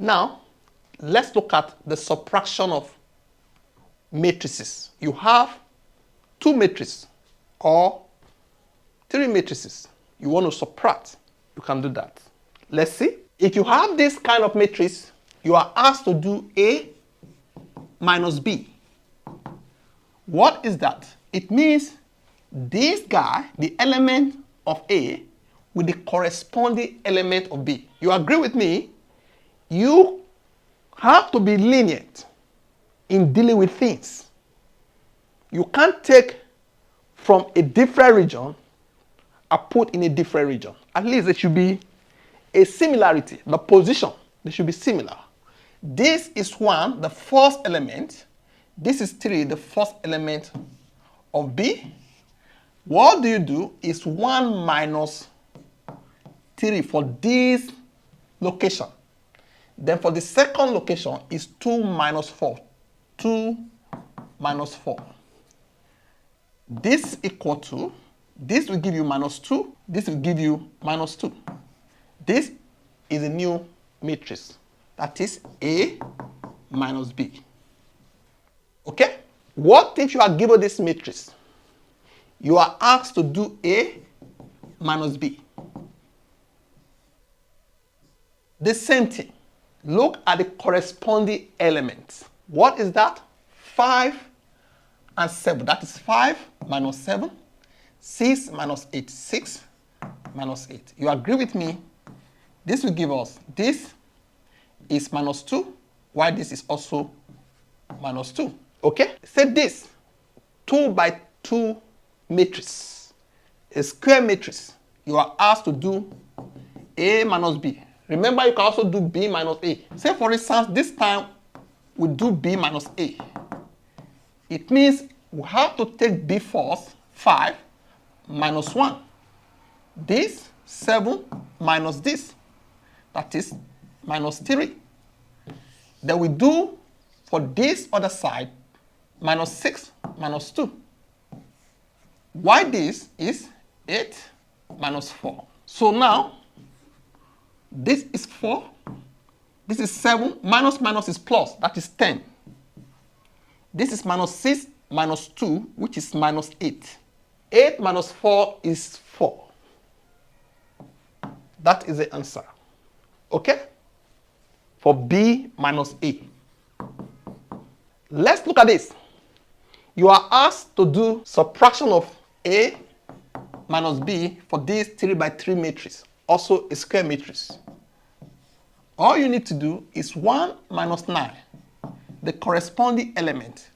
Now, let's look at the subtraction of matrices. You have two matrices or three matrices. You want to subtract, you can do that. Let's see. If you have this kind of matrix, you are asked to do A minus B. What is that? It means this guy, the element of A, with the corresponding element of B. You agree with me? You have to be lenient in dealing with things. You can't take from a different region and put in a different region. At least there should be a similarity. The position, they should be similar. This is 1, the first element. This is 3, the first element of B. What do is 1 minus 3 for this location. Then for the second location is 2 minus 4. 2 minus 4. This is equal to, this will give you minus 2, this will give you minus 2. This is a new matrix. That is A minus B. Okay? What if you are given this matrix? You are asked to do A minus B. The same thing. Look at the corresponding elements. What is that? 5 and 7. That is 5 minus 7. 6 minus 8. 6 minus 8. You agree with me? This will give us, this is minus 2, while this is also minus 2. Okay? Say this, 2 by 2 matrix, a square matrix. You are asked to do A minus B. Remember, you can also do B minus A. Say, for instance, this time we do B minus A. It means we have to take B first, 5 minus 1. This, 7 minus this. That is minus 3. Then we do for this other side minus 6 minus 2. Why this is 8 minus 4. So now, this is 4, this is 7, minus minus is plus, that is 10. This is minus 6 minus 2, which is minus 8. 8 minus 4 is 4. That is the answer. Okay? For B minus A. Let's look at this. You are asked to do subtraction of A minus B for this 3 by 3 matrix, also a square matrix. All you need to do is 1 minus 9, the corresponding element,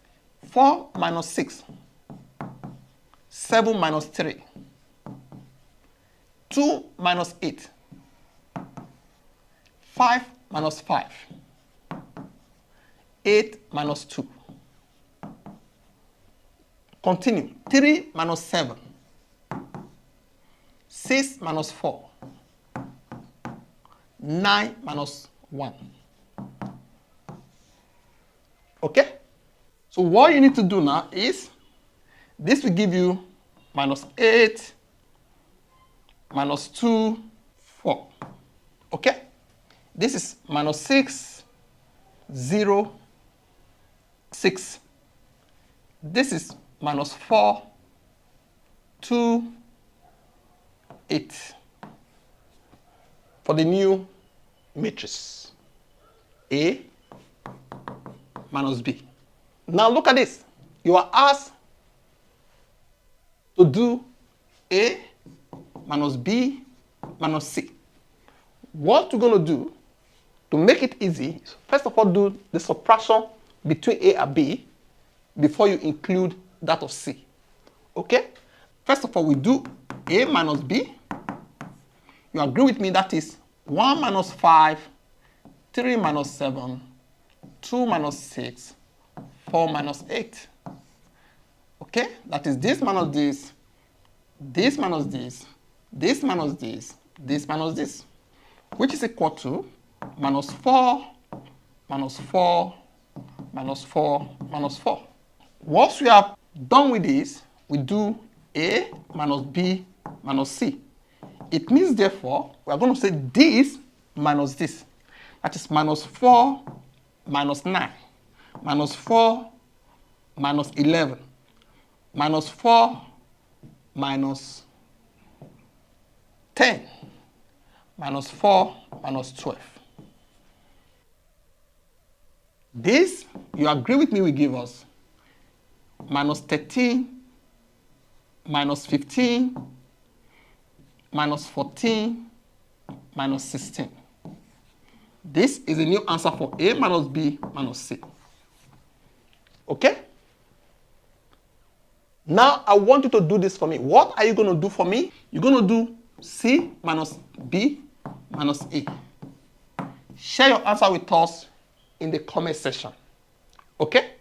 4 minus 6, 7 minus 3, 2 minus 8, 5 minus 5, 8 minus 2. Continue. 3 minus 7, 6 minus 4, 9 minus 1. Okay? So what you need to do now is, this will give you minus 8, minus 2, 4. Okay? This is minus 6, 0, 6. This is minus 4, 2, 8. For the new matrix, A minus B. Now look at this. You are asked to do A minus B minus C. What you're going to do to make it easy, first of all, do the subtraction between A and B before you include that of C. Okay? First of all, we do A minus B. You agree with me? That is 1 minus 5, 3 minus 7, 2 minus 6, 4 minus 8. Okay? That is this minus this, this minus this, this minus this, this minus this, which is equal to minus 4, minus 4, minus 4, minus 4. Once we have done with this, we do A minus B minus C. It means, therefore, we are going to say this minus this. That is minus 4 minus 9, minus 4 minus 11, minus 4 minus 10, minus 4 minus 12. This, you agree with me, will give us minus 13, minus 15, minus 14, minus 16. This is a new answer for A minus B minus C. Okay? Now, I want you to do this for me. What are you going to do for me? You're going to do C minus B minus A. Share your answer with us in the comment section. Okay?